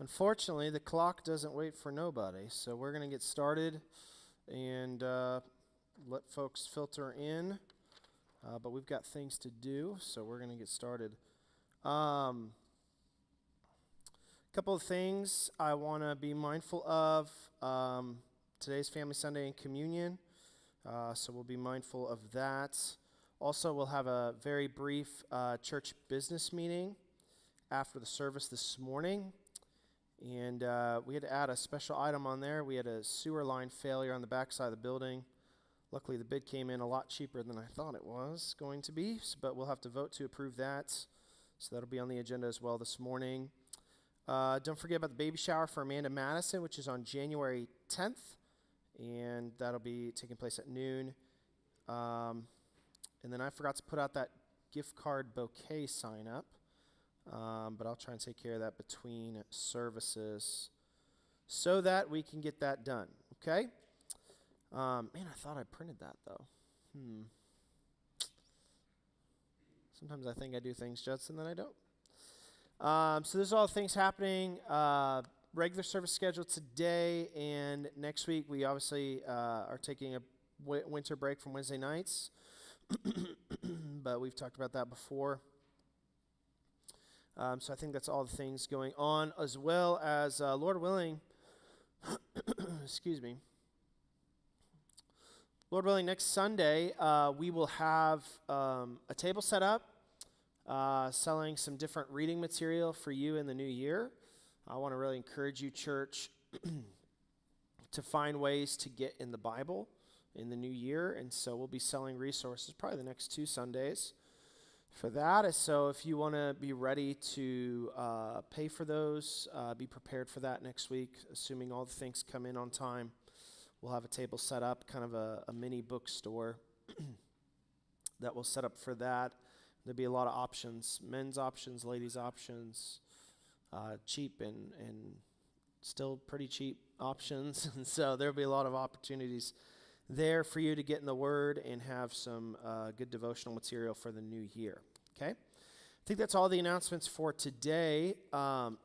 Unfortunately, the clock doesn't wait for nobody, so we're going to get started and let folks filter in. But we've got things to do, so we're going to get started. Couple of things I want to be mindful of. Today's Family Sunday and Communion, so we'll be mindful of that. Also, we'll have a very brief church business meeting after the service this morning. And we had to add a special item on there. We had a sewer line failure on the backside of the building. Luckily, the bid came in a lot cheaper than I thought it was going to be, but we'll have to vote to approve that. So that'll be on the agenda as well this morning. Don't forget about the baby shower for Amanda Madison, which is on January 10th, and that'll be taking place at noon. And then I forgot to put out that gift card bouquet sign up. But I'll try and take care of that between services so that we can get that done, okay? Man, I thought I printed that, though. Sometimes I think I do things, Judson, that I don't. So there's all things happening. Regular service schedule today and next week. We obviously are taking a winter break from Wednesday nights, but we've talked about that before. So I think that's all the things going on, as well as, Lord willing, excuse me, Lord willing, next Sunday, we will have a table set up, selling some different reading material for you in the new year. I want to really encourage you, church, to find ways to get in the Bible in the new year, and so we'll be selling resources probably the next 2 Sundays for that. So if you want to be ready to pay for those, be prepared for that next week, assuming all the things come in on time. We'll have a table set up, kind of a mini bookstore that we'll set up for that. There'll be a lot of options, men's options, ladies' options, cheap and still pretty cheap options. And so there'll be a lot of opportunities there for you to get in the Word and have some good devotional material for the new year, okay? I think that's all the announcements for today. I'm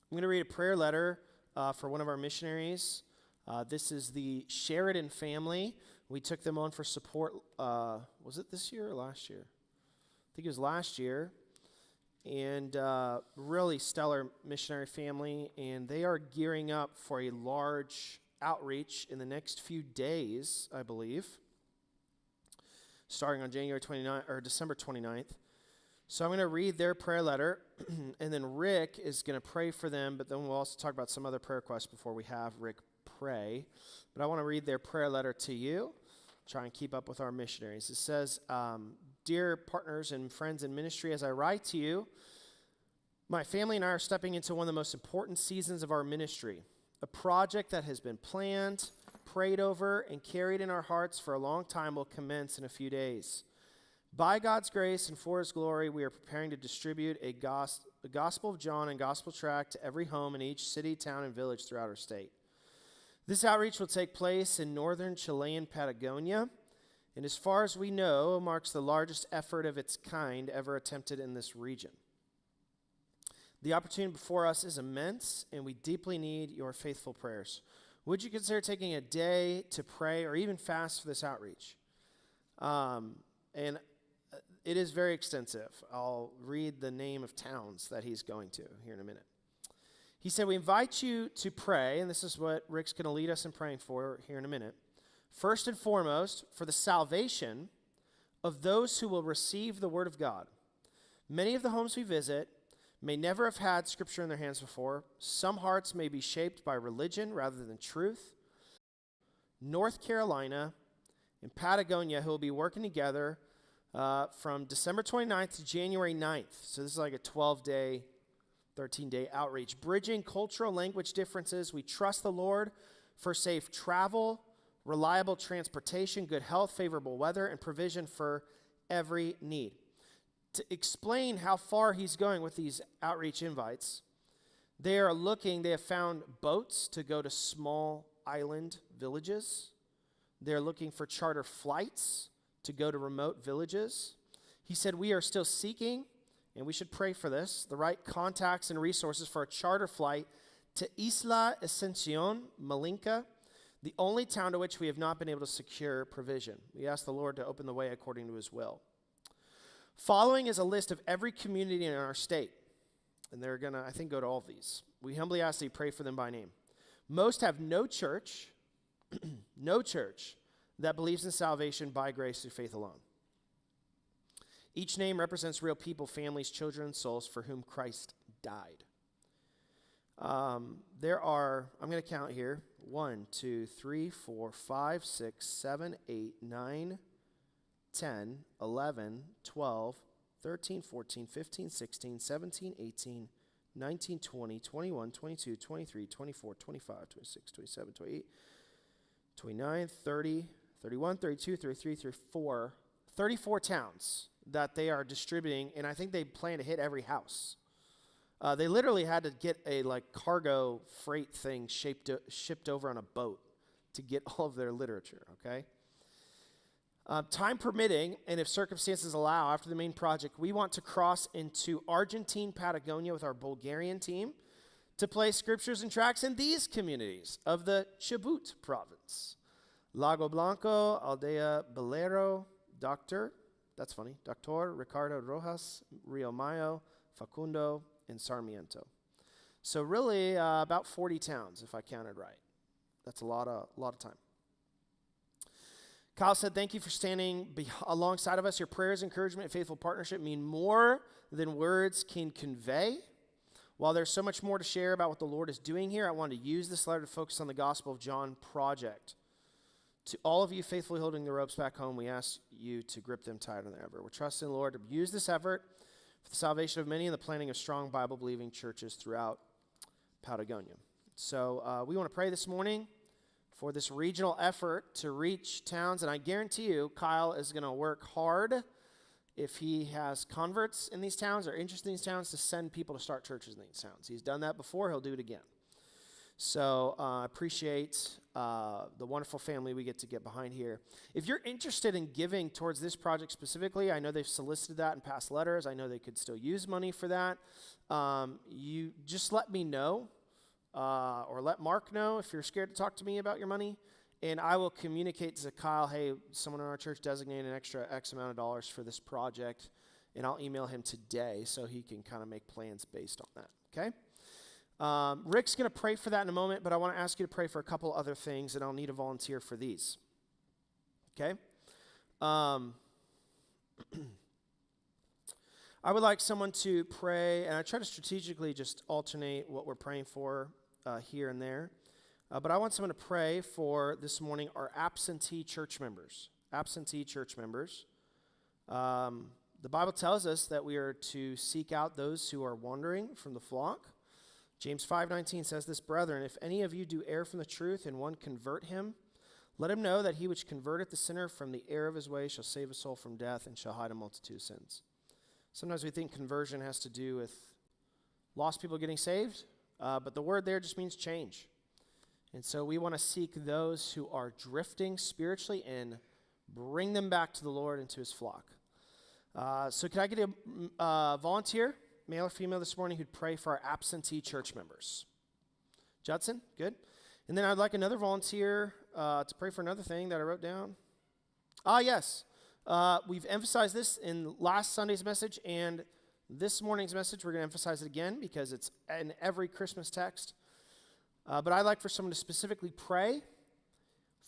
going to read a prayer letter for one of our missionaries. This is the Sheridan family. We took them on for support, was it this year or last year? I think it was last year. And really stellar missionary family, and they are gearing up for a large outreach in the next few days, I believe, starting on January 29th or December 29th. So I'm going to read their prayer letter, and then Rick is going to pray for them, but then we'll also talk about some other prayer requests before we have Rick pray. But I want to read their prayer letter to you, try and keep up with our missionaries. It says, Dear partners and friends in ministry, as I write to you, my family and I are stepping into one of the most important seasons of our ministry. A project that has been planned, prayed over, and carried in our hearts for a long time will commence in a few days. By God's grace and for His glory, we are preparing to distribute a Gospel of John and Gospel tract to every home in each city, town, and village throughout our state. This outreach will take place in northern Chilean Patagonia, and as far as we know, marks the largest effort of its kind ever attempted in this region. The opportunity before us is immense, and we deeply need your faithful prayers. Would you consider taking a day to pray or even fast for this outreach? And it is very extensive. I'll read the name of towns that he's going to here in a minute. He said, we invite you to pray, and this is what Rick's going to lead us in praying for here in a minute. First and foremost, for the salvation of those who will receive the Word of God. Many of the homes we visit may never have had Scripture in their hands before. Some hearts may be shaped by religion rather than truth. North Carolina and Patagonia, who will be working together from December 29th to January 9th. So this is like a 12-day, 13-day outreach. Bridging cultural language differences, we trust the Lord for safe travel, reliable transportation, good health, favorable weather, and provision for every need. To explain how far he's going with these outreach invites, they have found boats to go to small island villages. They're looking for charter flights to go to remote villages. He said, we are still seeking and we should pray for this, the right contacts and resources for a charter flight to Isla Ascension, Malinca, the only town to which we have not been able to secure provision. We ask the Lord to open the way according to his will. Following is a list of every community in our state, and they're going to, I think, go to all of these. We humbly ask that you pray for them by name. Most have no church, no church that believes in salvation by grace through faith alone. Each name represents real people, families, children, and souls for whom Christ died. There are, I'm going to count here, 1, 2, 3, 4, 5, 6, 7, 8, 9, 10, 11, 12, 13, 14, 15, 16, 17, 18, 19, 20, 21, 22, 23, 24, 25, 26, 27, 28, 29, 30, 31, 32, 33, 34, 34 towns that they are distributing, and I think they plan to hit every house. They literally had to get a cargo freight thing shipped over on a boat to get all of their literature, okay? Time permitting, and if circumstances allow, after the main project, we want to cross into Argentine Patagonia with our Bulgarian team to play scriptures and tracts in these communities of the Chubut province. Lago Blanco, Aldea Bolero, Doctor Ricardo Rojas, Rio Mayo, Facundo, and Sarmiento. So really about 40 towns, if I counted right. That's a lot of time. Kyle said, thank you for standing alongside of us. Your prayers, encouragement, and faithful partnership mean more than words can convey. While there's so much more to share about what the Lord is doing here, I wanted to use this letter to focus on the Gospel of John project. To all of you faithfully holding the ropes back home, we ask you to grip them tighter than ever. We're trusting the Lord to use this effort for the salvation of many and the planting of strong Bible-believing churches throughout Patagonia. So we want to pray this morning for this regional effort to reach towns, and I guarantee you Kyle is going to work hard if he has converts in these towns or interest in these towns to send people to start churches in these towns. He's done that before. He'll do it again. So I appreciate the wonderful family we get behind here. If you're interested in giving towards this project specifically, I know they've solicited that in past letters. I know they could still use money for that. You just let me know or let Mark know if you're scared to talk to me about your money, and I will communicate to Kyle, hey, someone in our church designated an extra X amount of dollars for this project, and I'll email him today so he can kind of make plans based on that, okay? Rick's going to pray for that in a moment, but I want to ask you to pray for a couple other things, and I'll need a volunteer for these. Okay? I would like someone to pray, and I try to strategically just alternate what we're praying for here and there. But I want someone to pray for this morning our absentee church members. Absentee church members. The Bible tells us that we are to seek out those who are wandering from the flock. James 5:19 says this, brethren, if any of you do err from the truth and one convert him, let him know that he which converteth the sinner from the error of his way shall save a soul from death and shall hide a multitude of sins. Sometimes we think conversion has to do with lost people getting saved, but the word there just means change. And so we want to seek those who are drifting spiritually and bring them back to the Lord and to his flock. So can I get a volunteer, male or female this morning, who'd pray for our absentee church members? Judson, good. And then I'd like another volunteer to pray for another thing that I wrote down. Yes. We've emphasized this in last Sunday's message, and this morning's message, we're going to emphasize it again because it's in every Christmas text. But I'd like for someone to specifically pray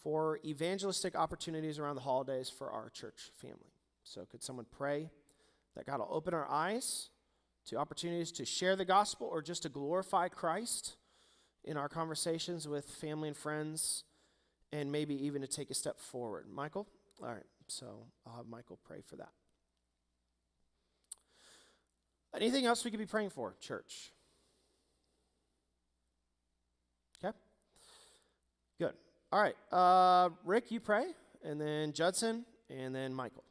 for evangelistic opportunities around the holidays for our church family. So could someone pray that God will open our eyes to opportunities to share the gospel or just to glorify Christ in our conversations with family and friends, and maybe even to take a step forward. Michael? All right, so I'll have Michael pray for that. Anything else we could be praying for, church? Okay? Good. All right, Rick, you pray, and then Judson, and then Michael.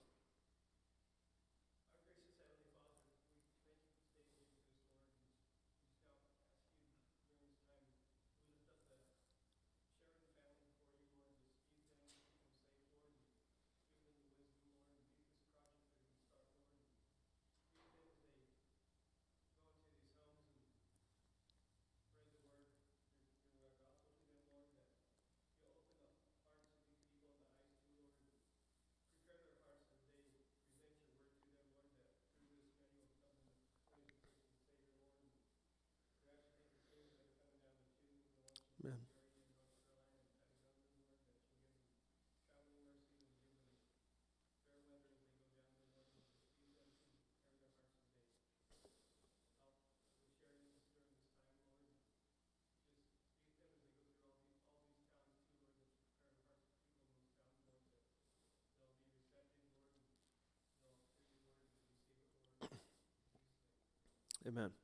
Amen.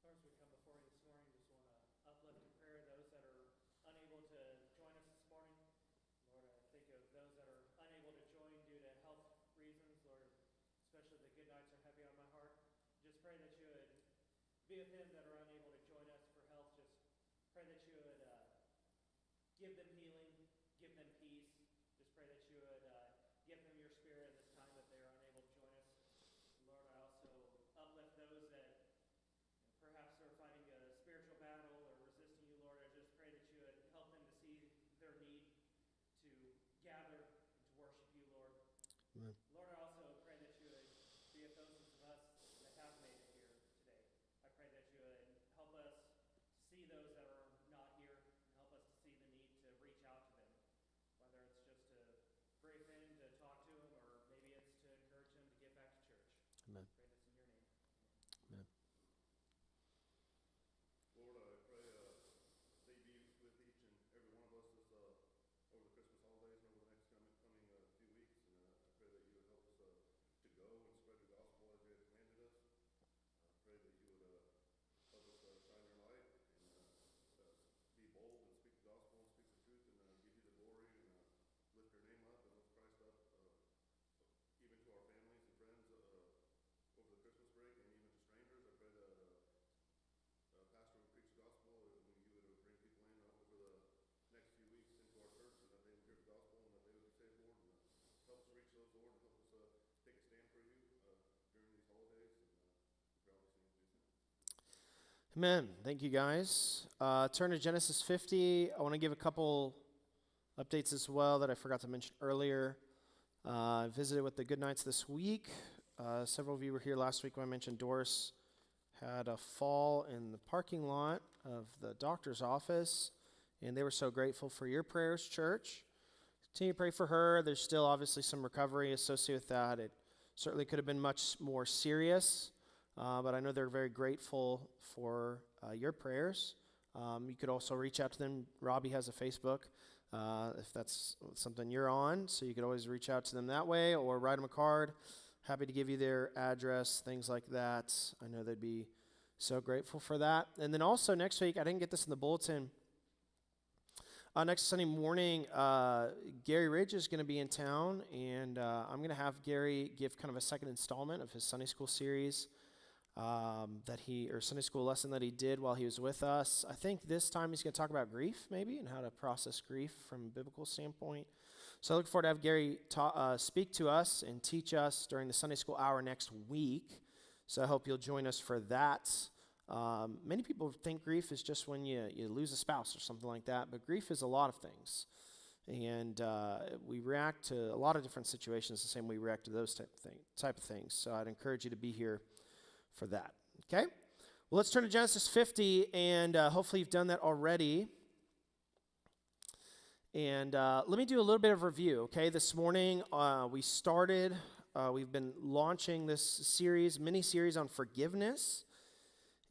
Lord, as we come before you this morning, just want to uplift in prayer those that are unable to join us this morning. Lord, I think of those that are unable to join due to health reasons. Lord, especially the good nights are heavy on my heart. Just pray that you would be with them that are unable to join us for health. Just pray that you would give them healing, give them peace. Just pray that you would give them your spirit in this time that they are unable to join us. Lord, I also uplift those that perhaps they're fighting a spiritual battle or resisting you, Lord. I just pray that you would help them to see their need to gather and to worship you, Lord. Amen. Lord, I also pray that you would be with those of us that have made it here today. I pray that you would help us to see those that are not here and help us to see the need to reach out to them, whether it's just to brief in, to talk to them, or maybe it's to encourage them to get back to church. Amen. I pray this in your name. Amen. Lord, I pray that you be with each and every one of us this, over the Christmas holidays and over the next coming few weeks. And I pray that you would help us to go and spread the gospel as you have commanded us. I pray that you would help us shine your light and be bold and speak the gospel and speak the truth and give you the glory and lift your name up and lift Christ up even to our families and friends over the Christmas break and even to strangers. I pray that pastor would preach the gospel and you would bring people in over the next few weeks into our church and that they would hear the gospel and that they would be saved, Lord. And help us reach those, Lord, and help us take a stand for you during these holidays. And we pray all these things in Jesus' name. Amen. Thank you, guys. Turn to Genesis 50. I want to give a couple updates as well that I forgot to mention earlier. I visited with the Goodnights this week. Several of you were here last week when I mentioned Doris had a fall in the parking lot of the doctor's office, and they were so grateful for your prayers, church. Continue to pray for her. There's still obviously some recovery associated with that. It certainly could have been much more serious, but I know they're very grateful for your prayers. You could also reach out to them. Robbie has a Facebook, if that's something you're on, so you could always reach out to them that way or write them a card. Happy to give you their address, things like that. I know they'd be so grateful for that. And then also next week, I didn't get this in the bulletin. Next Sunday morning, Gary Ridge is going to be in town, and I'm going to have Gary give kind of a second installment of his Sunday school series Sunday school lesson that he did while he was with us. I think this time he's going to talk about grief, maybe, and how to process grief from a biblical standpoint. So I look forward to have Gary speak to us and teach us during the Sunday school hour next week. So I hope you'll join us for that. Many people think grief is just when you lose a spouse or something like that, but grief is a lot of things. And we react to a lot of different situations the same way we react to those type of things. So I'd encourage you to be here for that. Okay? Well, let's turn to Genesis 50, and hopefully you've done that already. And let me do a little bit of review, okay? This morning we've been launching this mini-series on forgiveness.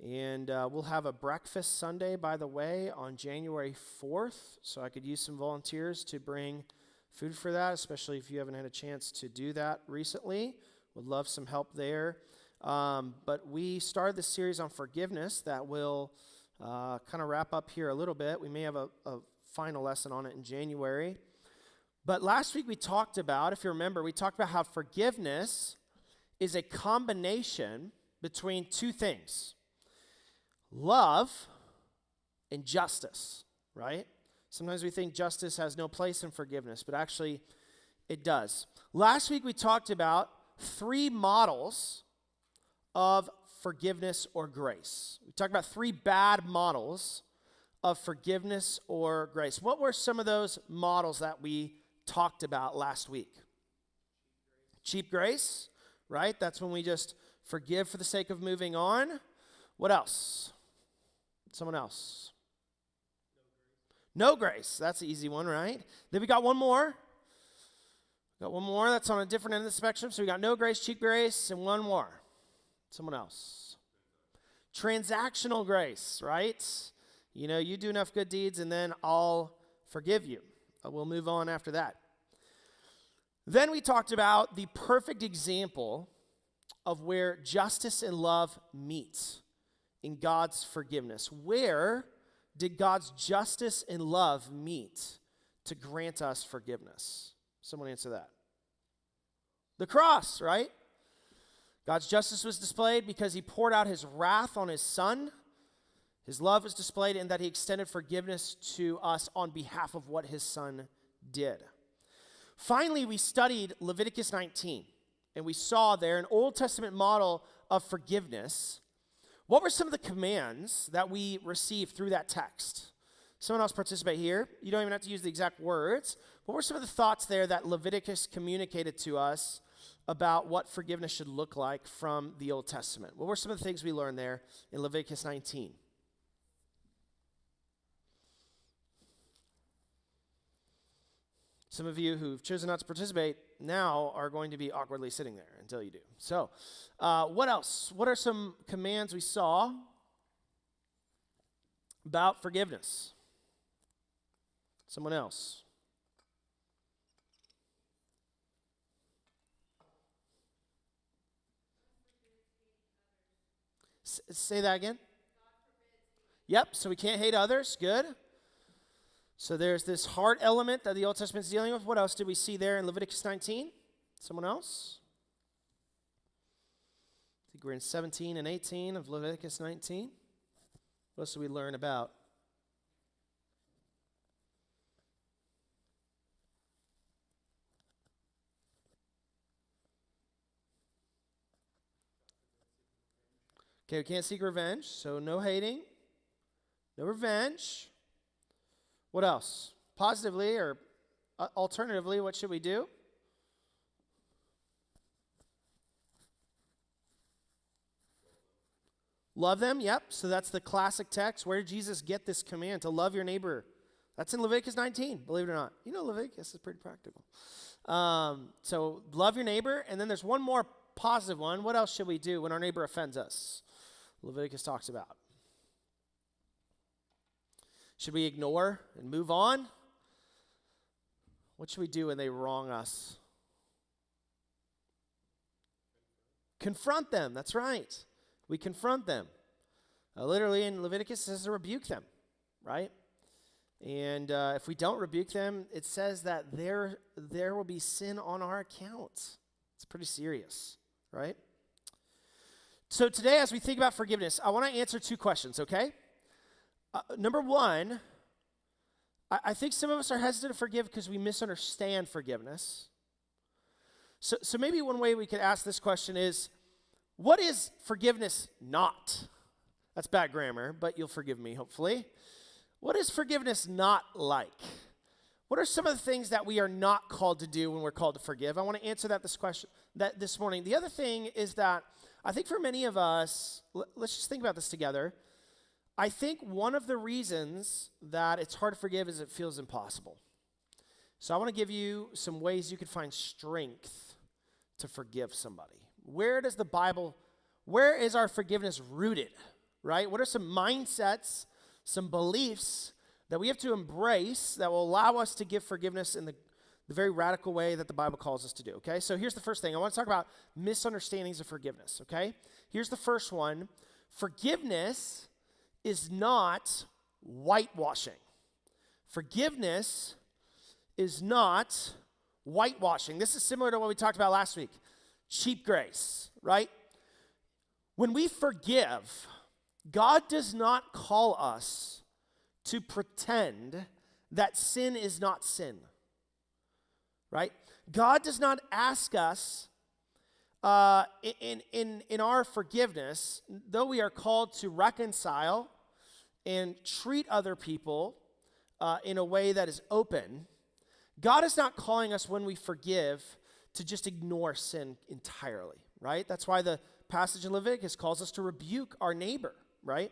And we'll have a breakfast Sunday, by the way, on January 4th. So I could use some volunteers to bring food for that, especially if you haven't had a chance to do that recently. Would love some help there. But we started this series on forgiveness that will kind of wrap up here a little bit. We may have a final lesson on it in January. But last week if you remember, we talked about how forgiveness is a combination between two things: love and justice, right? Sometimes we think justice has no place in forgiveness, but actually it does. Last week we talked about 3 models of forgiveness or grace. We talked about 3 bad models of forgiveness or grace. What were some of those models that we talked about last week? Cheap grace, right? That's when we just forgive for the sake of moving on. What else? Someone else. No grace. That's an easy one, right? Then we got one more. That's on a different end of the spectrum. So we got no grace, cheap grace, and one more. Someone else. Transactional grace, right? You do enough good deeds and then I'll forgive you. We'll move on after that. Then we talked about the perfect example of where justice and love meet in God's forgiveness. Where did God's justice and love meet to grant us forgiveness? Someone answer that. The cross, right? God's justice was displayed because he poured out his wrath on his son. His love was displayed in that he extended forgiveness to us on behalf of what his son did. Finally, we studied Leviticus 19, and we saw there an Old Testament model of forgiveness. What were some of the commands that we received through that text? Someone else participate here. You don't even have to use the exact words. What were some of the thoughts there that Leviticus communicated to us about what forgiveness should look like from the Old Testament? What were some of the things we learned there in Leviticus 19? Some of you who've chosen not to participate now are going to be awkwardly sitting there until you do. So, what else? What are some commands we saw about forgiveness? Someone else. Say that again. Yep, so we can't hate others. Good. So there's this heart element that the Old Testament is dealing with. What else did we see there in Leviticus 19? Someone else? I think we're in 17 and 18 of Leviticus 19. What else do we learn about? Okay, we can't seek revenge, so no hating, no revenge. What else? Positively or alternatively, what should we do? Love them, yep. So that's the classic text. Where did Jesus get this command to love your neighbor? That's in Leviticus 19, believe it or not. You know Leviticus is pretty practical. So love your neighbor, and then there's one more positive one. What else should we do when our neighbor offends us? Leviticus talks about. Should we ignore and move on? What should we do when they wrong us? Confront them, that's right. We confront them. Literally in Leviticus, it says to rebuke them, right? And if we don't rebuke them, it says that there will be sin on our account. It's pretty serious, right? So today, as we think about forgiveness, I want to answer two questions, okay? Number one, I think some of us are hesitant to forgive because we misunderstand forgiveness. So maybe one way we could ask this question is, what is forgiveness not? That's bad grammar, but you'll forgive me, hopefully. What is forgiveness not like? What are some of the things that we are not called to do when we're called to forgive? I want to answer that this morning. The other thing is that I think for many of us, let's just think about this together. I think one of the reasons that it's hard to forgive is it feels impossible. So I want to give you some ways you can find strength to forgive somebody. Where is our forgiveness rooted, right? What are some mindsets, some beliefs that we have to embrace that will allow us to give forgiveness in the very radical way that the Bible calls us to do, okay? So here's the first thing. I want to talk about misunderstandings of forgiveness, okay? Here's the first one. Forgiveness is not whitewashing. Forgiveness is not whitewashing. This is similar to what we talked about last week. Cheap grace, right? When we forgive, God does not call us to pretend that sin is not sin, right? God does not ask us in our forgiveness, though we are called to reconcile and treat other people in a way that is open, God is not calling us when we forgive to just ignore sin entirely, right? That's why the passage in Leviticus calls us to rebuke our neighbor, right?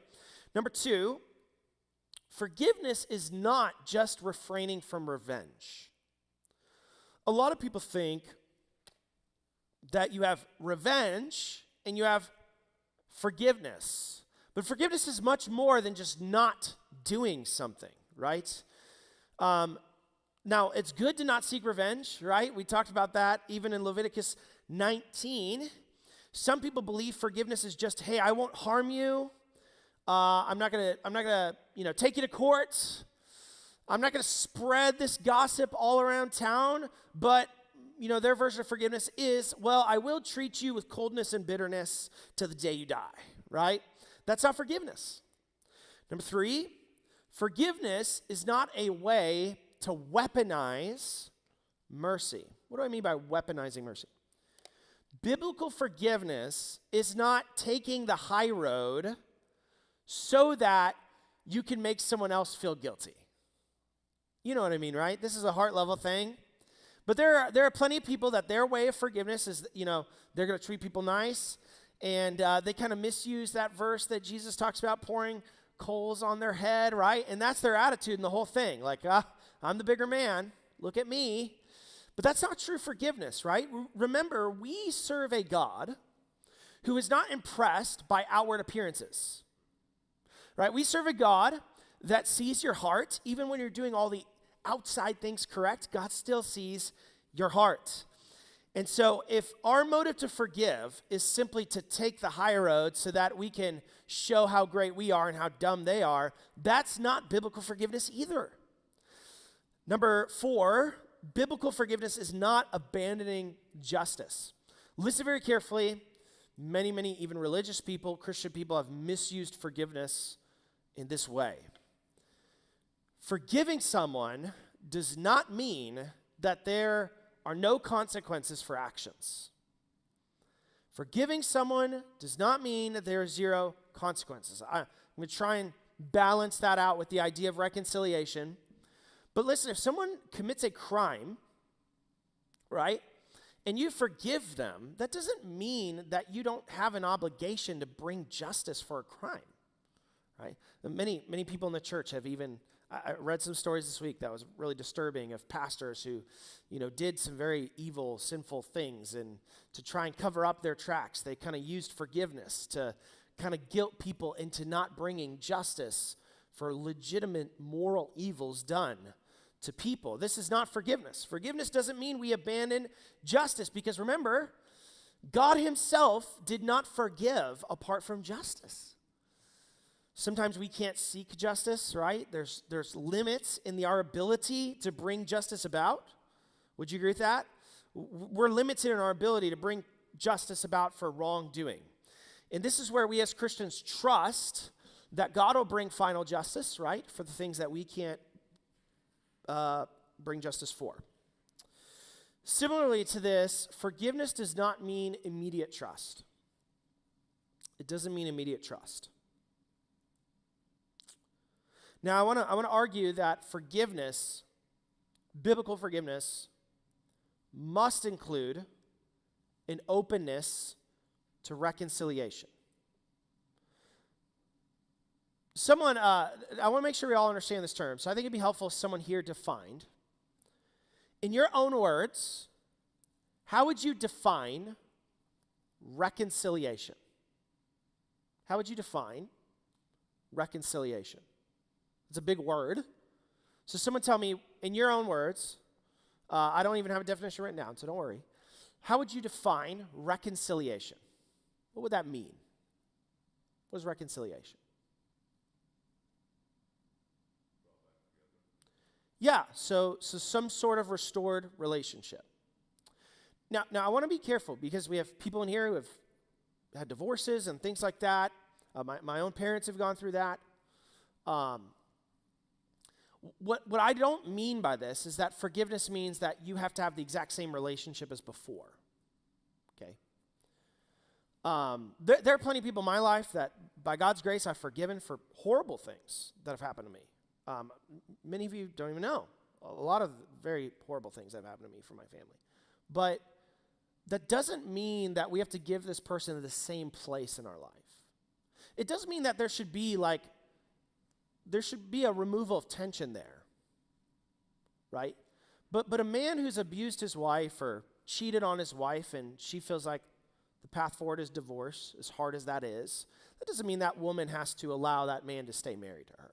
Number two, forgiveness is not just refraining from revenge. A lot of people think that you have revenge and you have forgiveness. But forgiveness is much more than just not doing something, right? Now, it's good to not seek revenge, right? We talked about that even in Leviticus 19. Some people believe forgiveness is just, hey, I won't harm you. I'm not gonna, take you to court. I'm not gonna spread this gossip all around town. But, their version of forgiveness is, well, I will treat you with coldness and bitterness to the day you die, right? That's not forgiveness. Number 3, forgiveness is not a way to weaponize mercy. What do I mean by weaponizing mercy? Biblical forgiveness is not taking the high road so that you can make someone else feel guilty. You know what I mean, right? This is a heart level thing. But there are plenty of people that their way of forgiveness is, they're going to treat people nice. And they kind of misuse that verse that Jesus talks about pouring coals on their head, right? And that's their attitude in the whole thing. Like, I'm the bigger man. Look at me. But that's not true forgiveness, right? Remember, we serve a God who is not impressed by outward appearances, right? We serve a God that sees your heart. Even when you're doing all the outside things correct, God still sees your heart. And so if our motive to forgive is simply to take the high road so that we can show how great we are and how dumb they are, that's not biblical forgiveness either. Number 4, biblical forgiveness is not abandoning justice. Listen very carefully. Many, even religious people, Christian people have misused forgiveness in this way. Forgiving someone does not mean that there are no consequences for actions. Forgiving someone does not mean that there are 0 consequences. I'm going to try and balance that out with the idea of reconciliation. But listen, if someone commits a crime, right, and you forgive them, that doesn't mean that you don't have an obligation to bring justice for a crime, right? Many people in the church have even, I read some stories this week that was really disturbing of pastors who, did some very evil, sinful things, and to try and cover up their tracks, they kind of used forgiveness to kind of guilt people into not bringing justice for legitimate moral evils done to people. This is not forgiveness. Forgiveness doesn't mean we abandon justice, because remember, God himself did not forgive apart from justice. Sometimes we can't seek justice, right? There's limits in our ability to bring justice about. Would you agree with that? We're limited in our ability to bring justice about for wrongdoing. And this is where we as Christians trust that God will bring final justice, right, for the things that we can't bring justice for. Similarly to this, forgiveness does not mean immediate trust. It doesn't mean immediate trust. Now, I want to argue that forgiveness, biblical forgiveness, must include an openness to reconciliation. I want to make sure we all understand this term, so I think it'd be helpful if someone here defined. In your own words, how would you define reconciliation? How would you define reconciliation? It's a big word. So someone tell me, in your own words, I don't even have a definition written down, so don't worry. How would you define reconciliation? What would that mean? What is reconciliation? Yeah, so some sort of restored relationship. Now I want to be careful, because we have people in here who have had divorces and things like that. My own parents have gone through that. What I don't mean by this is that forgiveness means that you have to have the exact same relationship as before. Okay? There are plenty of people in my life that, by God's grace, I've forgiven for horrible things that have happened to me. Many of you don't even know. A lot of very horrible things have happened to me from my family. But that doesn't mean that we have to give this person the same place in our life. It doesn't mean that there should be a removal of tension there, right? But a man who's abused his wife or cheated on his wife, and she feels like the path forward is divorce, as hard as that is, that doesn't mean that woman has to allow that man to stay married to her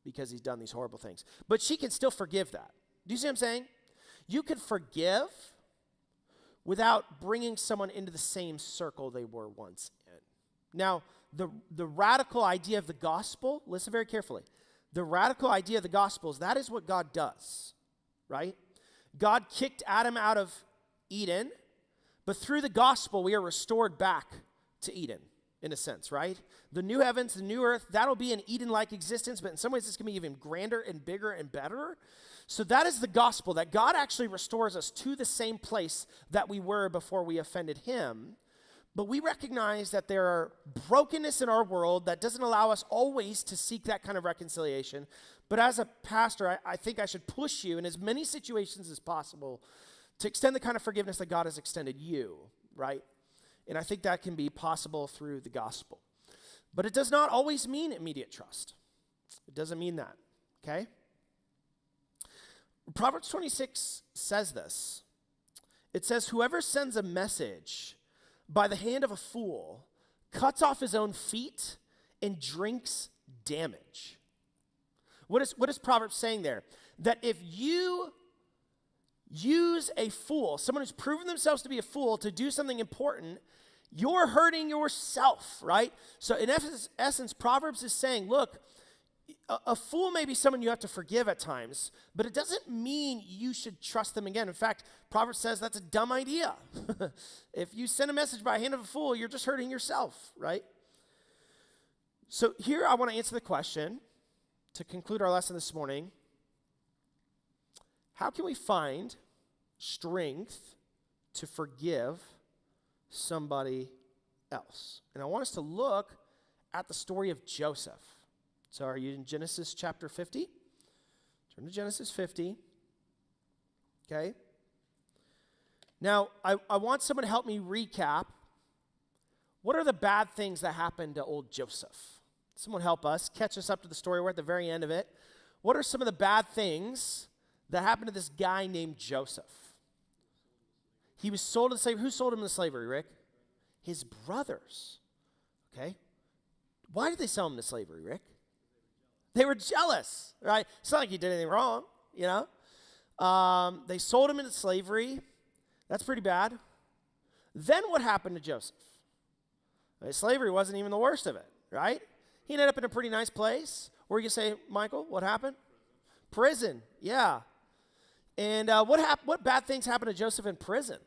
because he's done these horrible things. But she can still forgive that. Do you see what I'm saying? You can forgive without bringing someone into the same circle they were once in. Now, the radical idea of the gospel, listen very carefully. The radical idea of the gospel is that is what God does, right? God kicked Adam out of Eden, but through the gospel, we are restored back to Eden, in a sense, right? The new heavens, the new earth, that'll be an Eden-like existence, but in some ways it's going to be even grander and bigger and better. So that is the gospel, that God actually restores us to the same place that we were before we offended him. But we recognize that there are brokenness in our world that doesn't allow us always to seek that kind of reconciliation. But as a pastor, I think I should push you in as many situations as possible to extend the kind of forgiveness that God has extended you, right? And I think that can be possible through the gospel. But it does not always mean immediate trust. It doesn't mean that, okay? Proverbs 26 says this. It says, whoever sends a message by the hand of a fool cuts off his own feet and drinks damage. What is Proverbs saying there? That if you use a fool, someone who's proven themselves to be a fool, to do something important, you're hurting yourself, right? So in essence, Proverbs is saying, look, a fool may be someone you have to forgive at times, but it doesn't mean you should trust them again. In fact, Proverbs says that's a dumb idea. If you send a message by hand of a fool, you're just hurting yourself, right? So here I want to answer the question to conclude our lesson this morning. How can we find strength to forgive somebody else? And I want us to look at the story of Joseph. So are you in Genesis chapter 50? Turn to Genesis 50. Okay. Now, I want someone to help me recap. What are the bad things that happened to old Joseph? Someone help us, catch us up to the story. We're at the very end of it. What are some of the bad things that happened to this guy named Joseph? He was sold into slavery. Who sold him into slavery, Rick? His brothers. Okay. Why did they sell him into slavery, Rick? They were jealous, right? It's not like he did anything wrong, you know. They sold him into slavery. That's pretty bad. Then what happened to Joseph? Slavery wasn't even the worst of it, right? He ended up in a pretty nice place. Where you say, Michael, what happened? Prison, yeah. And what bad things happened to Joseph in prison?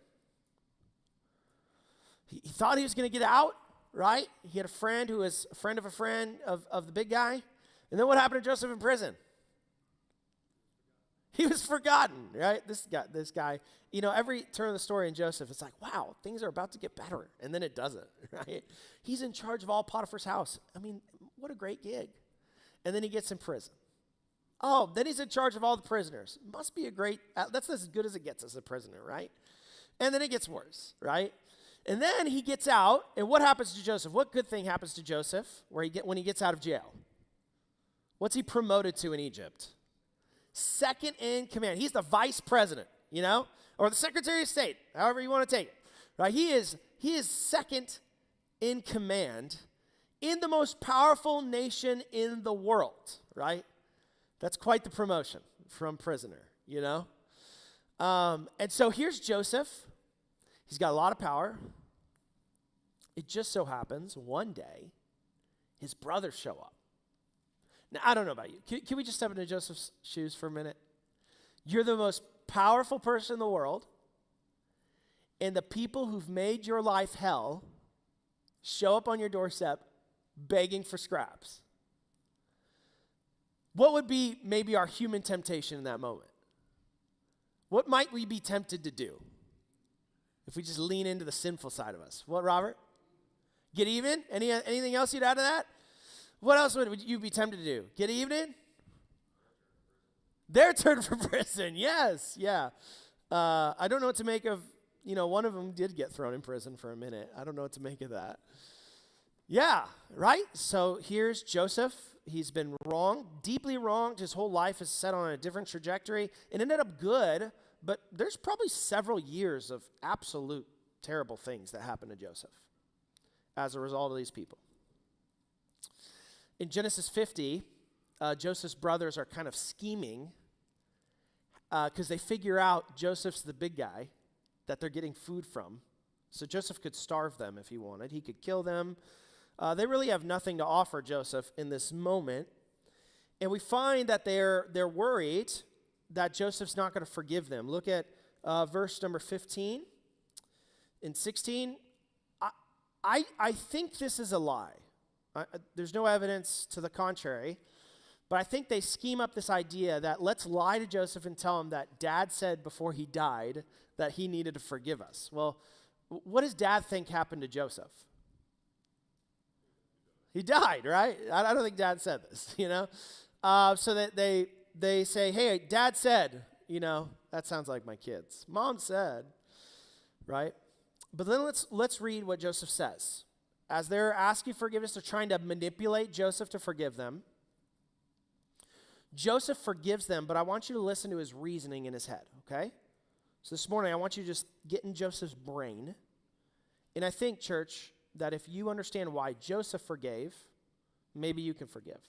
He thought he was going to get out, right? He had a friend who was a friend of the big guy. And then what happened to Joseph in prison? He was forgotten, right? This guy, you know, every turn of the story in Joseph, it's like, wow, things are about to get better. And then it doesn't, right? He's in charge of all Potiphar's house. I mean, what a great gig. And then he gets in prison. Oh, then he's in charge of all the prisoners. Must be a great, that's as good as it gets as a prisoner, right? And then it gets worse, right? And then he gets out, and what happens to Joseph? What good thing happens to Joseph when he gets out of jail? What's he promoted to in Egypt? Second in command. He's the vice president, you know, or the secretary of state, however you want to take it, right? He is second in command in the most powerful nation in the world, right? That's quite the promotion from prisoner, you know. And so here's Joseph. He's got a lot of power. It just so happens one day his brothers show up. Now, I don't know about you. Can we just step into Joseph's shoes for a minute? You're the most powerful person in the world, and the people who've made your life hell show up on your doorstep begging for scraps. What would be maybe our human temptation in that moment? What might we be tempted to do if we just lean into the sinful side of us? What, Robert? Get even? Anything else you'd add to that? What else would you be tempted to do? Get even? Their turn for prison. Yes, yeah. I don't know what to make of, one of them did get thrown in prison for a minute. I don't know what to make of that. Yeah, right? So here's Joseph. He's been wronged, deeply wronged. His whole life is set on a different trajectory. It ended up good, but there's probably several years of absolute terrible things that happened to Joseph as a result of these people. In Genesis 50, Joseph's brothers are kind of scheming because they figure out Joseph's the big guy, that they're getting food from. So Joseph could starve them if he wanted. He could kill them. They really have nothing to offer Joseph in this moment. And we find that they're worried that Joseph's not going to forgive them. Look at verse number 15 and 16. I think this is a lie. There's no evidence to the contrary. But I think they scheme up this idea that let's lie to Joseph and tell him that Dad said before he died that he needed to forgive us. Well, what does Dad think happened to Joseph? He died, right? I don't think Dad said this, So that they say, hey, Dad said, that sounds like my kids. Mom said, right? But then let's read what Joseph says. As they're asking forgiveness, they're trying to manipulate Joseph to forgive them. Joseph forgives them, but I want you to listen to his reasoning in his head, okay? So this morning, I want you to just get in Joseph's brain. And I think, church, that if you understand why Joseph forgave, maybe you can forgive.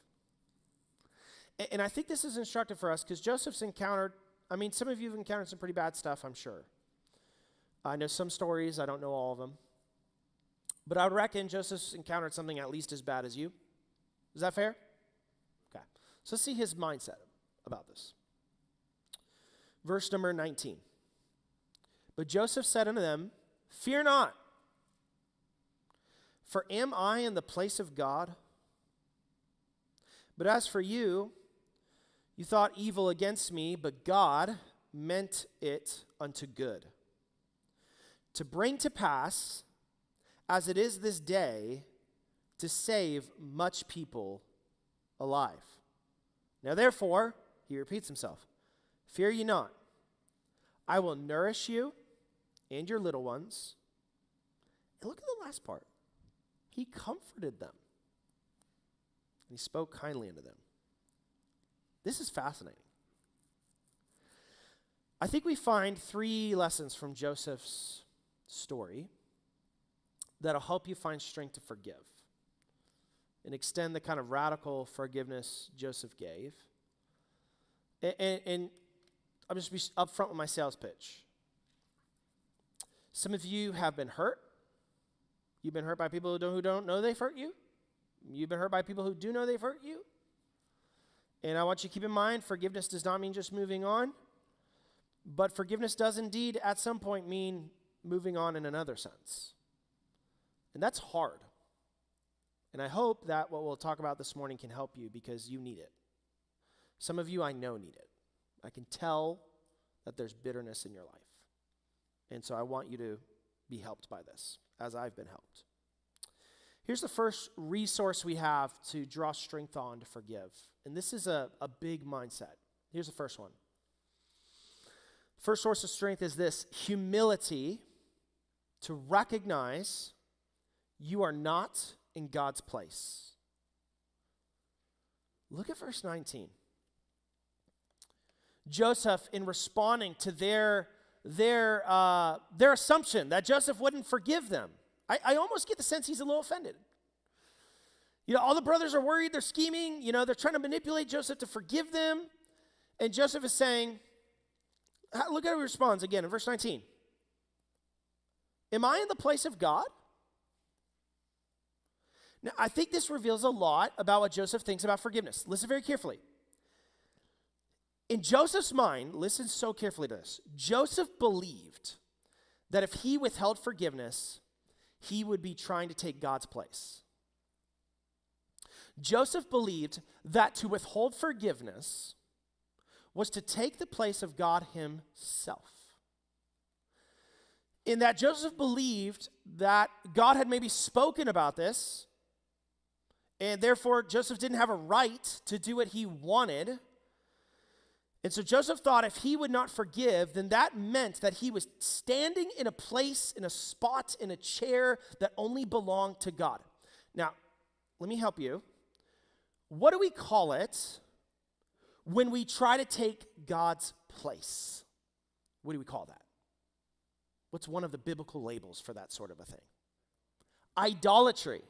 And I think this is instructive for us because Joseph's encountered, some of you have encountered some pretty bad stuff, I'm sure. I know some stories, I don't know all of them. But I would reckon Joseph's encountered something at least as bad as you. Is that fair? Okay. So let's see his mindset about this. Verse number 19. But Joseph said unto them, fear not, for am I in the place of God? But as for you, you thought evil against me, but God meant it unto good, to bring to pass, as it is this day, to save much people alive. Now therefore, he repeats himself, fear ye not, I will nourish you and your little ones. And look at the last part. He comforted them. And he spoke kindly unto them. This is fascinating. I think we find 3 lessons from Joseph's story that'll help you find strength to forgive and extend the kind of radical forgiveness Joseph gave. And I'm just be upfront with my sales pitch. Some of you have been hurt. You've been hurt by people who don't know they've hurt you. You've been hurt by people who do know they've hurt you. And I want you to keep in mind, forgiveness does not mean just moving on. But forgiveness does indeed at some point mean moving on in another sense. And that's hard. And I hope that what we'll talk about this morning can help you because you need it. Some of you I know need it. I can tell that there's bitterness in your life. And so I want you to be helped by this, as I've been helped. Here's the first resource we have to draw strength on to forgive. And this is a big mindset. Here's the first one. First source of strength is this: humility to recognize you are not in God's place. Look at verse 19. Joseph, in responding to their assumption that Joseph wouldn't forgive them, I almost get the sense he's a little offended. All the brothers are worried, they're scheming, they're trying to manipulate Joseph to forgive them. And Joseph is saying, look at how he responds again in verse 19. Am I in the place of God? Now, I think this reveals a lot about what Joseph thinks about forgiveness. Listen very carefully. In Joseph's mind, listen so carefully to this. Joseph believed that if he withheld forgiveness, he would be trying to take God's place. Joseph believed that to withhold forgiveness was to take the place of God himself. In that Joseph believed that God had maybe spoken about this, and therefore Joseph didn't have a right to do what he wanted. And so Joseph thought if he would not forgive, then that meant that he was standing in a place, in a spot, in a chair that only belonged to God. Now, let me help you. What do we call it when we try to take God's place? What do we call that? What's one of the biblical labels for that sort of a thing? Idolatry.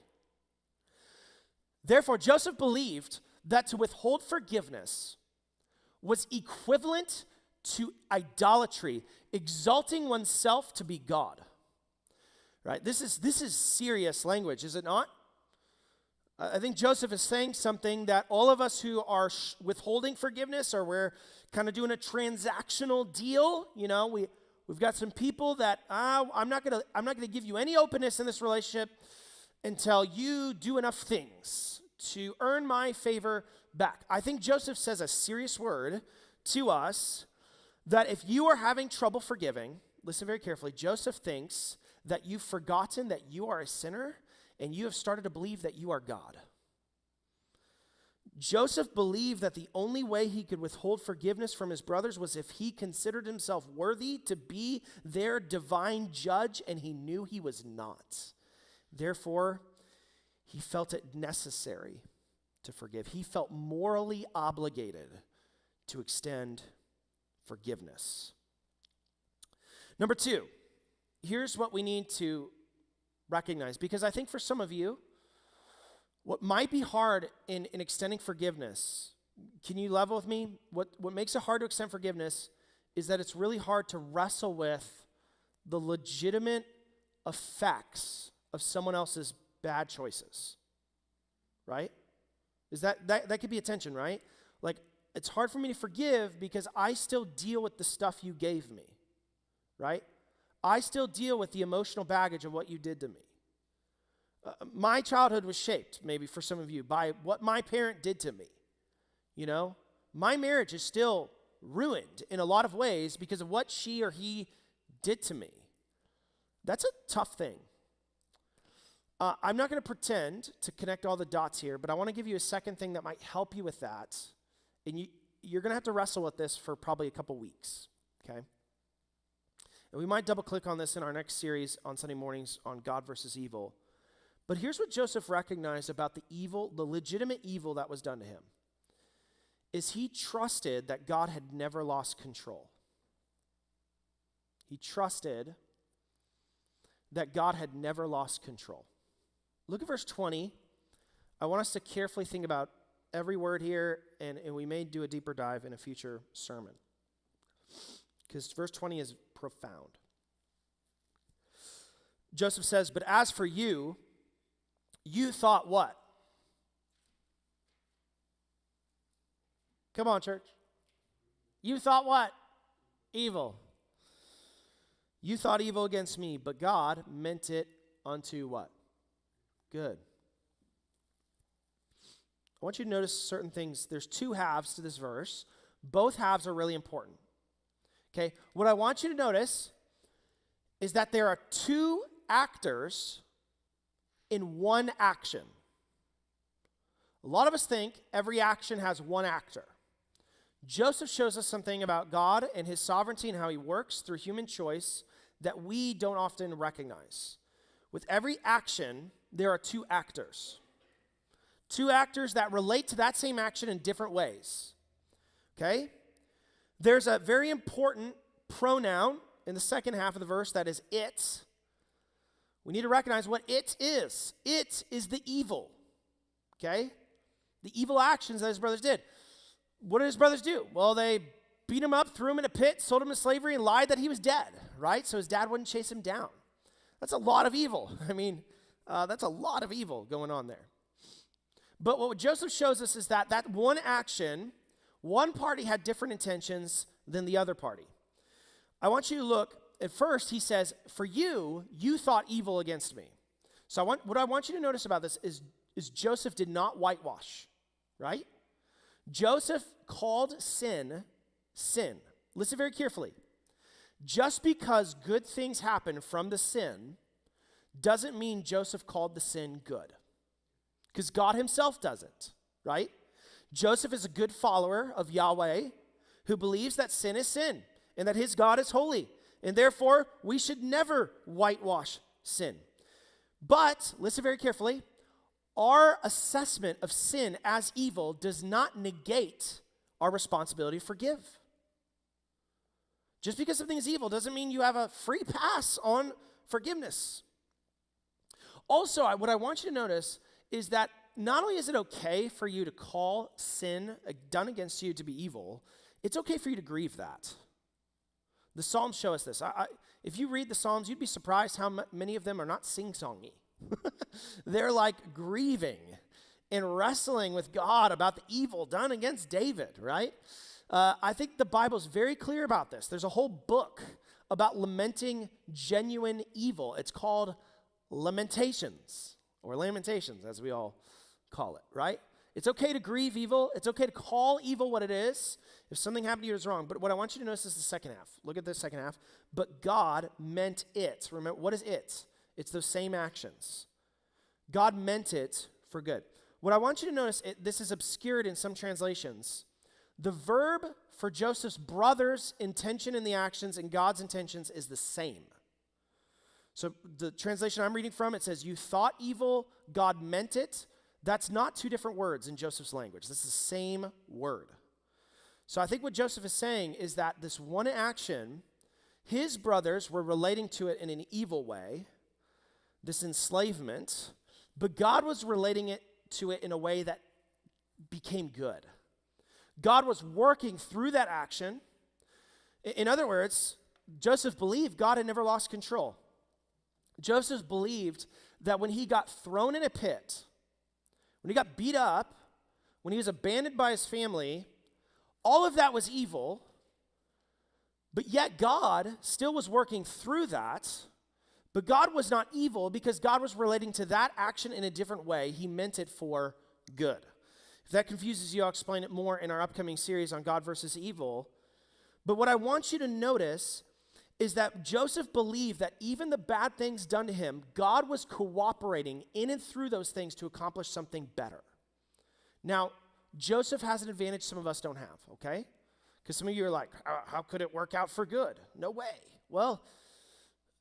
Therefore, Joseph believed that to withhold forgiveness was equivalent to idolatry, exalting oneself to be God. Right? This is serious language, is it not? I think Joseph is saying something that all of us who are withholding forgiveness, or we're kind of doing a transactional deal, we've got some people that I'm not gonna give you any openness in this relationship until you do enough things to earn my favor back. I think Joseph says a serious word to us that if you are having trouble forgiving, listen very carefully, Joseph thinks that you've forgotten that you are a sinner and you have started to believe that you are God. Joseph believed that the only way he could withhold forgiveness from his brothers was if he considered himself worthy to be their divine judge, and he knew he was not. Therefore, he felt it necessary to forgive. He felt morally obligated to extend forgiveness. Number 2, here's what we need to recognize, because I think for some of you, what might be hard in extending forgiveness, can you level with me? What makes it hard to extend forgiveness is that it's really hard to wrestle with the legitimate effects of someone else's bad choices, right? Is that could be a tension, right? Like, it's hard for me to forgive because I still deal with the stuff you gave me, right? I still deal with the emotional baggage of what you did to me. My childhood was shaped, maybe for some of you, by what my parent did to me. My marriage is still ruined in a lot of ways because of what she or he did to me. That's a tough thing. I'm not going to pretend to connect all the dots here, but I want to give you a second thing that might help you with that. And you're going to have to wrestle with this for probably a couple weeks, okay? And we might double click on this in our next series on Sunday mornings on God versus evil. But here's what Joseph recognized about the legitimate evil that was done to him, is he trusted that God had never lost control. He trusted that God had never lost control. Look at verse 20. I want us to carefully think about every word here, and we may do a deeper dive in a future sermon, because verse 20 is profound. Joseph says, "But as for you, you thought what?" Come on, church. You thought what? Evil. You thought evil against me, but God meant it unto what? Good. I want you to notice certain things. There's 2 halves to this verse. Both halves are really important. Okay? What I want you to notice is that there are 2 actors in one action. A lot of us think every action has one actor. Joseph shows us something about God and his sovereignty and how he works through human choice that we don't often recognize. With every action, there are 2 actors. 2 actors that relate to that same action in different ways. Okay? There's a very important pronoun in the second half of the verse that is it. We need to recognize what it is. It is the evil. Okay? The evil actions that his brothers did. What did his brothers do? Well, they beat him up, threw him in a pit, sold him to slavery, and lied that he was dead, right? So his dad wouldn't chase him down. That's a lot of evil. That's a lot of evil going on there. But what Joseph shows us is that one action, one party had different intentions than the other party. I want you to look, at first he says, "For you thought evil against me." So what I want you to notice about this is Joseph did not whitewash, right? Joseph called sin, sin. Listen very carefully. Just because good things happen from the sin doesn't mean Joseph called the sin good. Because God himself doesn't, right? Joseph is a good follower of Yahweh who believes that sin is sin and that his God is holy. And therefore, we should never whitewash sin. But, listen very carefully, our assessment of sin as evil does not negate our responsibility to forgive. Just because something is evil doesn't mean you have a free pass on forgiveness. Also, what I want you to notice is that not only is it okay for you to call sin done against you to be evil, it's okay for you to grieve that. The Psalms show us this. If you read the Psalms, you'd be surprised how many of them are not sing-songy. They're like grieving and wrestling with God about the evil done against David, right? I think the Bible's very clear about this. There's a whole book about lamenting genuine evil. It's called Lamentations, or Lamentations, as we all call it, right? It's okay to grieve evil. It's okay to call evil what it is. If something happened to you that's wrong. But what I want you to notice is the second half. Look at the second half. But God meant it. Remember, what is it? It's those same actions. God meant it for good. What I want you to notice, this is obscured in some translations. The verb for Joseph's brother's intention in the actions and God's intentions is the same. So the translation I'm reading from, it says, you thought evil, God meant it. That's not two different words in Joseph's language. This is the same word. So I think what Joseph is saying is that this one action, his brothers were relating to it in an evil way, this enslavement, but God was relating to it in a way that became good. God was working through that action. In other words, Joseph believed God had never lost control. Joseph believed that when he got thrown in a pit, when he got beat up, when he was abandoned by his family, all of that was evil, but yet God still was working through that. But God was not evil because God was relating to that action in a different way. He meant it for good. If that confuses you, I'll explain it more in our upcoming series on God versus evil. But what I want you to notice is that Joseph believed that even the bad things done to him, God was cooperating in and through those things to accomplish something better. Now, Joseph has an advantage some of us don't have, okay? Because some of you are like, how could it work out for good? No way. Well,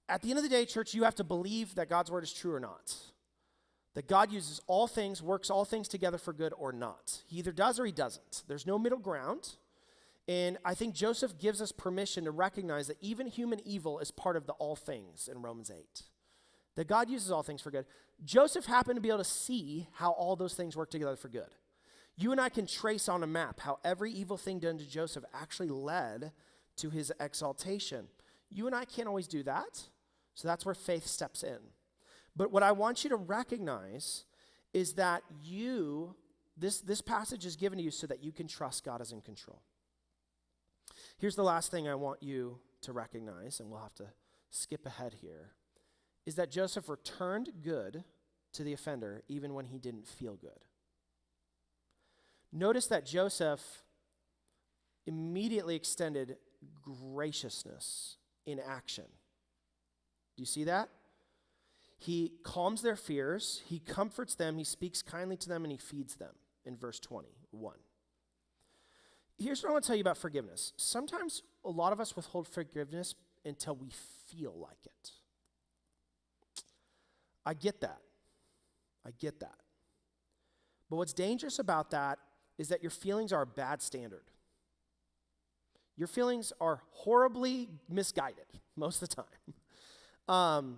at the end of the day, church, you have to believe that God's word is true or not. That God uses all things, works all things together for good or not. He either does or he doesn't. There's no middle ground. And I think Joseph gives us permission to recognize that even human evil is part of the all things in Romans 8. That God uses all things for good. Joseph happened to be able to see how all those things work together for good. You and I can trace on a map how every evil thing done to Joseph actually led to his exaltation. You and I can't always do that, so that's where faith steps in. But what I want you to recognize is that this passage is given to you so that you can trust God is in control. Here's the last thing I want you to recognize, and we'll have to skip ahead here, is that Joseph returned good to the offender even when he didn't feel good. Notice that Joseph immediately extended graciousness in action. Do you see that? He calms their fears, he comforts them, he speaks kindly to them, and he feeds them in verse 21. Here's what I want to tell you about forgiveness. Sometimes a lot of us withhold forgiveness until we feel like it. I get that. But what's dangerous about that is that your feelings are a bad standard. Your feelings are horribly misguided most of the time.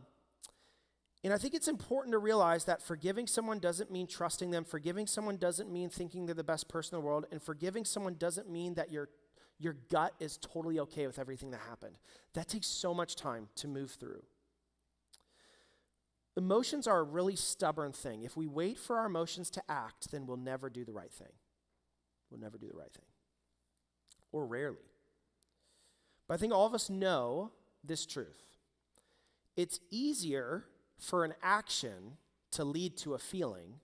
And I think it's important to realize that forgiving someone doesn't mean trusting them. Forgiving someone doesn't mean thinking they're the best person in the world. And forgiving someone doesn't mean that your gut is totally okay with everything that happened. That takes so much time to move through. Emotions are a really stubborn thing. If we wait for our emotions to act, then we'll never do the right thing. Or rarely. But I think all of us know this truth. It's easier for an action to lead to a feeling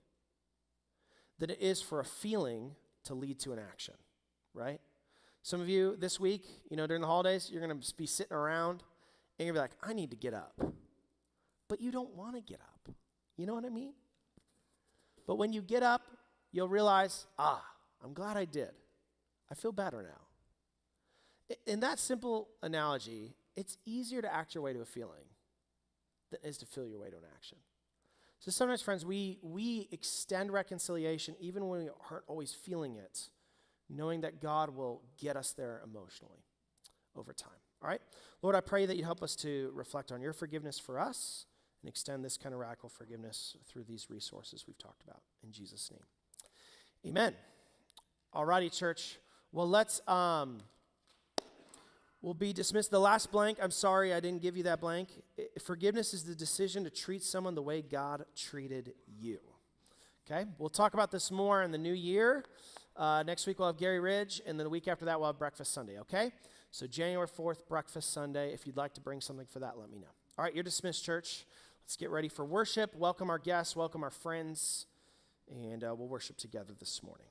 than it is for a feeling to lead to an action, right? Some of you this week, during the holidays, you're going to be sitting around and you're going to be like, I need to get up. But you don't want to get up. You know what I mean? But when you get up, you'll realize, I'm glad I did. I feel better now. In that simple analogy, it's easier to act your way to a feeling than it is to feel your way to an action. So sometimes, friends, we extend reconciliation even when we aren't always feeling it, knowing that God will get us there emotionally over time. All right? Lord, I pray that you help us to reflect on your forgiveness for us and extend this kind of radical forgiveness through these resources we've talked about. In Jesus' name. Amen. All righty, church. Well, let's will be dismissed. The last blank, I'm sorry I didn't give you that blank. Forgiveness is the decision to treat someone the way God treated you. Okay? We'll talk about this more in the new year. Next week we'll have Gary Ridge, and then the week after that we'll have Breakfast Sunday, okay? So January 4th, Breakfast Sunday. If you'd like to bring something for that, let me know. All right, you're dismissed, church. Let's get ready for worship. Welcome our guests, welcome our friends, and we'll worship together this morning.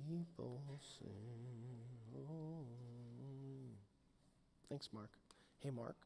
People sing. Oh. Thanks, Mark. Hey, Mark.